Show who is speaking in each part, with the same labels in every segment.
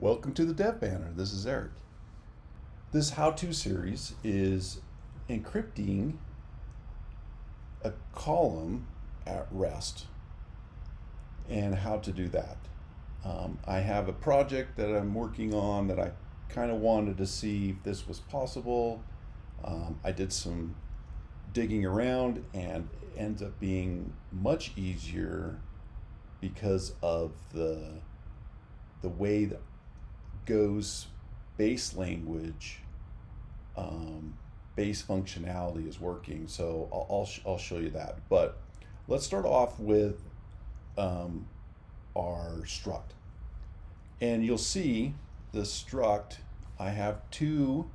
Speaker 1: Welcome to the Dev Banner. This is Eric. This how-to series is encrypting a column at rest and how to do that. I have a project that I'm working on that I kind of wanted to see if this was possible. I did some digging around and it ends up being much easier because of the way that Go's base language, base functionality is working. So I'll show you that. But let's start off with our struct. And you'll see the struct, I have two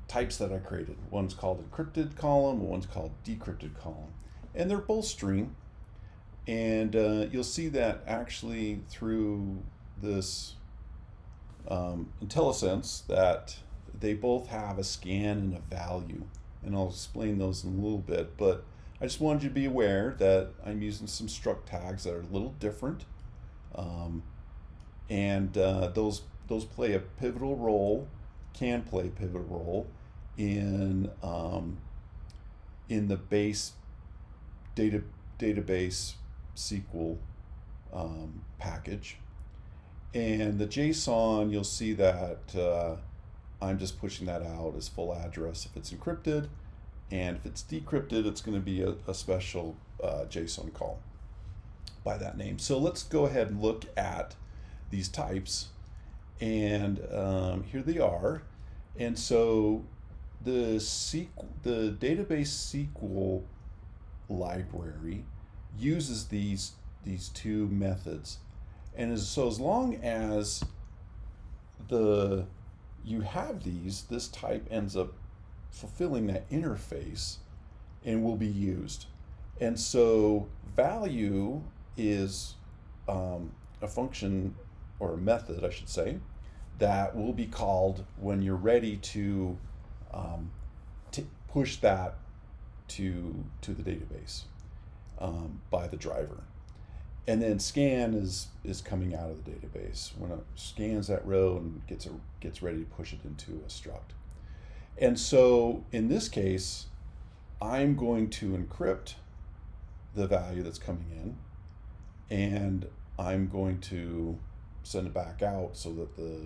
Speaker 1: types that I created. One's called encrypted column, one's called decrypted column. And they're both string. And you'll see that actually through this IntelliSense that they both have a scan and a value. And I'll explain those in a little bit, but I just wanted you to be aware that I'm using some struct tags that are a little different. Those play a pivotal role, can play a pivotal role in the base database SQL package. And the JSON, you'll see that I'm just pushing that out as full address if it's encrypted, and if it's decrypted, it's going to be a special JSON call by that name. So let's go ahead and look at these types, and here they are. And so the database SQL library uses these two methods, and as long as you have this type ends up fulfilling that interface and will be used. And so value is a function or a method, I should say, that will be called when you're ready to push that to the database by the driver. And then scan is coming out of the database when it scans that row and gets ready to push it into a struct. And so in this case, I'm going to encrypt the value that's coming in, and I'm going to send it back out so that the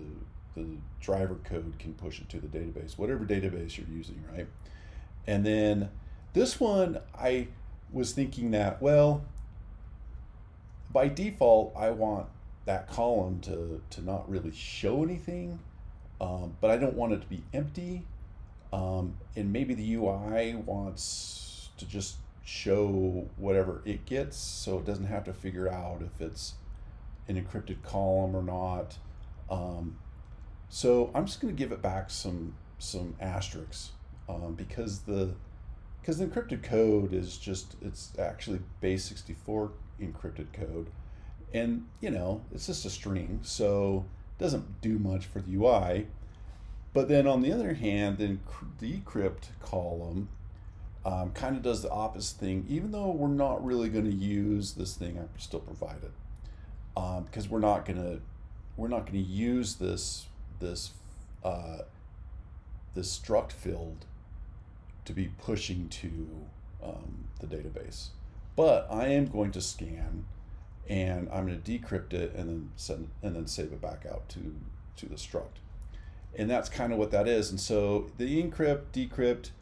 Speaker 1: driver code can push it to the database, whatever database you're using, right? And then this one, I was thinking that, well, by default, I want that column to not really show anything, but I don't want it to be empty. And maybe the UI wants to just show whatever it gets, so it doesn't have to figure out if it's an encrypted column or not. So I'm just going to give it back some asterisks because the encrypted code is it's actually base 64 encrypted code, and it's just a string, so it doesn't do much for the UI. But then on the other hand, the decrypt column kind of does the opposite thing. Even though we're not really going to use this thing, I still provide it because we're not going to use this struct field to be pushing to the database. But I am going to scan, and I'm going to decrypt it and then save it back out to the struct. And that's kind of what that is. And so the encrypt, decrypt,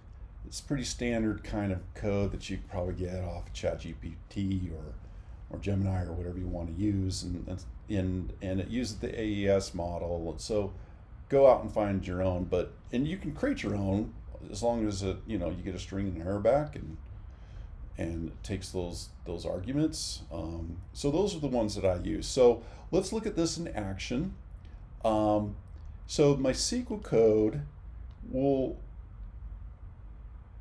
Speaker 1: it's pretty standard kind of code that you could probably get off ChatGPT or Gemini or whatever you want to use, and it uses the AES model. So go out and find your own, and you can create your own as long as you get a string and an error back, and it takes those arguments. So those are the ones that I use. So let's look at this in action. So my SQL code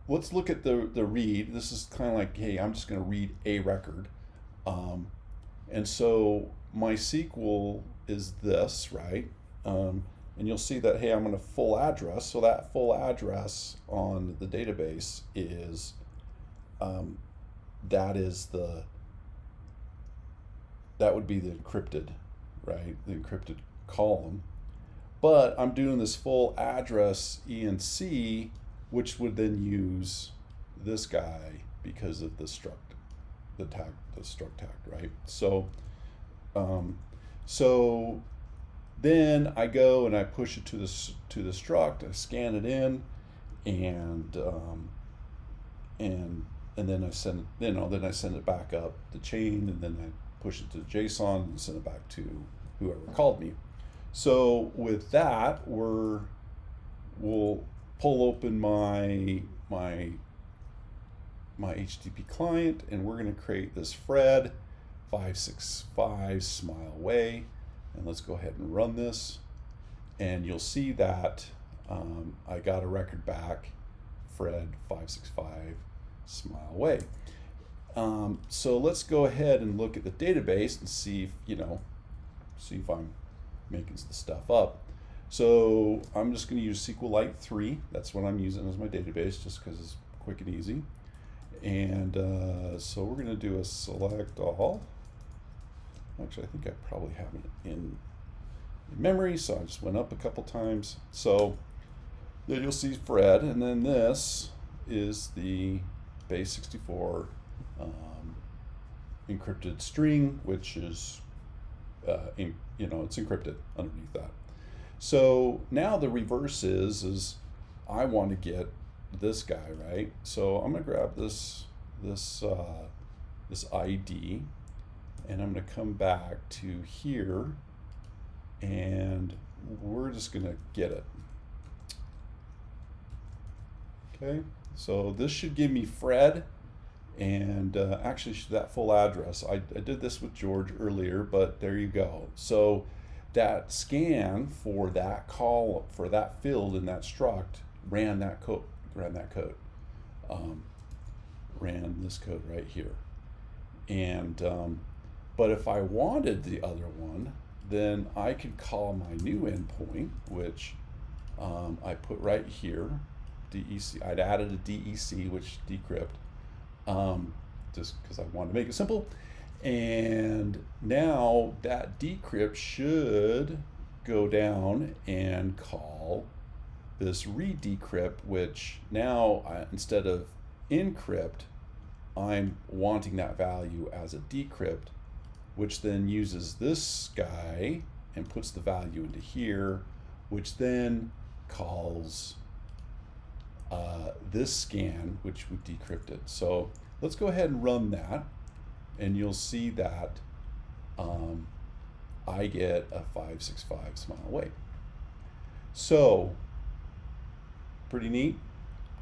Speaker 1: let's look at the read. This is kind of like, hey, I'm just going to read a record. And so my SQL is this, right? And you'll see that, hey, I'm going to full address. So that full address on the database is that would be the encrypted right? The encrypted column. But I'm doing this full address ENC, which would then use this guy because of the struct, the struct tag, right? So, so then I go and I push it to the struct. I scan it in, and then I send it, then I send it back up the chain, and then I push it to JSON and send it back to whoever called me. So with that, we'll pull open my HTTP client, and we're going to create this Fred 565 smile away, and let's go ahead and run this, and you'll see that I got a record back, Fred 565 smile away. So let's go ahead and look at the database and see if I'm making the stuff up. So I'm just going to use SQLite 3. That's what I'm using as my database, just because it's quick and easy. And so we're going to do a select all. Actually, I think I probably have it in memory, so I just went up a couple times. So then you'll see Fred, and then this is the base 64 encrypted string, which is it's encrypted underneath that. So now the reverse is I want to get this guy, right? So I'm going to grab this ID, and I'm going to come back to here, and we're just going to get it. Okay, so this should give me Fred, and actually that full address. I did this with George earlier, but there you go. So that scan for that call, for that field in that struct, ran this code right here. And but if I wanted the other one, then I could call my new endpoint, which I put right here, DEC. I'd added a DEC, which decrypt, just because I wanted to make it simple. And now that decrypt should go down and call this redecrypt, which now instead of encrypt, I'm wanting that value as a decrypt, which then uses this guy and puts the value into here, which then calls this scan, which we decrypted. So let's go ahead and run that, and you'll see that I get a 565 smile away. So pretty neat.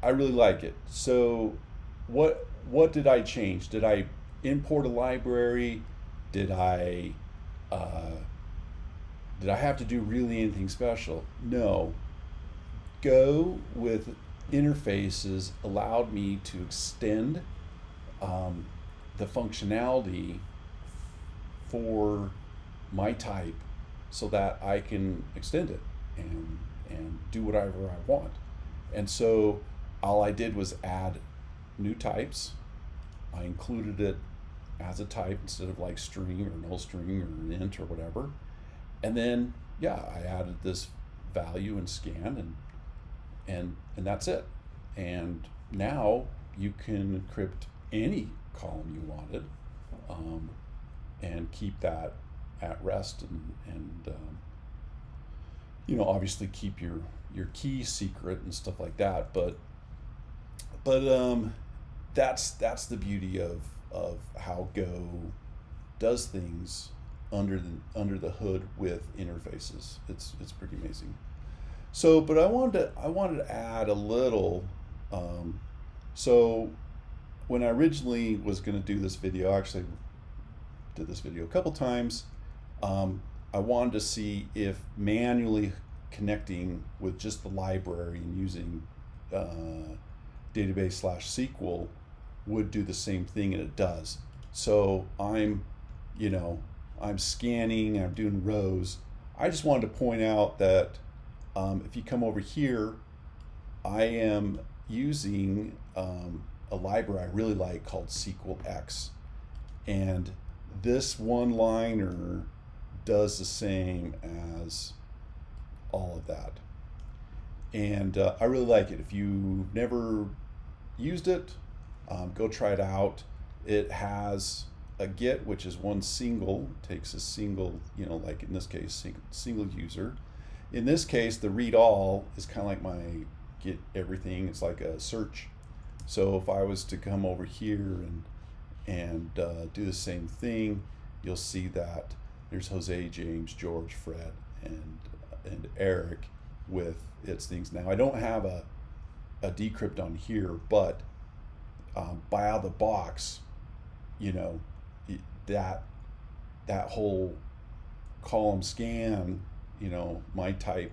Speaker 1: I really like it. So what did I change? Did I import a library? Did I have to do really anything special? No. Go with interfaces allowed me to extend the functionality for my type so that I can extend it and do whatever I want. And so all I did was add new types. I included it as a type instead of like string or null string or int or whatever. And then, yeah, I added this value and scan, and that's it. And now you can encrypt any column you wanted, and keep that at rest, and obviously keep your key secret and stuff like that. But that's the beauty of how Go does things under the hood with interfaces. It's pretty amazing. So, but I wanted to add a little. So when I originally was going to do this video, I actually did this video a couple times. I wanted to see if manually connecting with just the library and using database/SQL would do the same thing, and it does. So I'm scanning, I'm doing rows. I just wanted to point out that if you come over here, I am using a library I really like called SQLX, and this one-liner does the same as all of that. And I really like it. If you've never used it, go try it out. It has a get, which is one single, takes a single, like in this case, single user. In this case, the read all is kind of like my get everything. It's like a search. So if I was to come over here and do the same thing, you'll see that there's Jose, James, George, Fred, and Eric with its things. Now I don't have a decrypt on here, but by out of the box, that whole column scan, my type,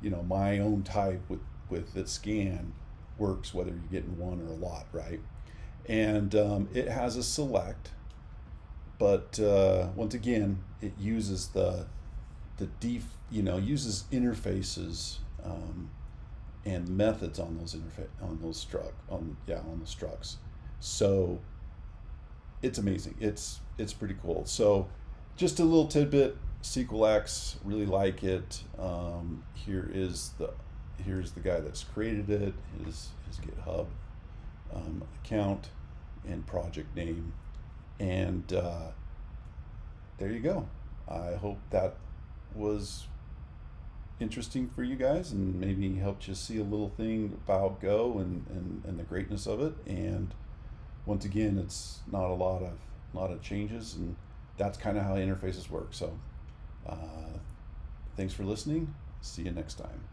Speaker 1: my own type with its scan works whether you're getting one or a lot, right? And it has a select, but once again, it uses uses interfaces and methods on those on the structs. So it's amazing. It's pretty cool. So just a little tidbit. SQLX, really like it. Here's the guy that's created it. His GitHub account and project name, and there you go. I hope that was interesting for you guys and maybe helped you see a little thing about Go and the greatness of it. And once again, it's not a lot of changes, and that's kind of how interfaces work. So thanks for listening. See you next time.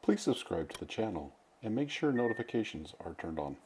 Speaker 1: Please subscribe to the channel and make sure notifications are turned on.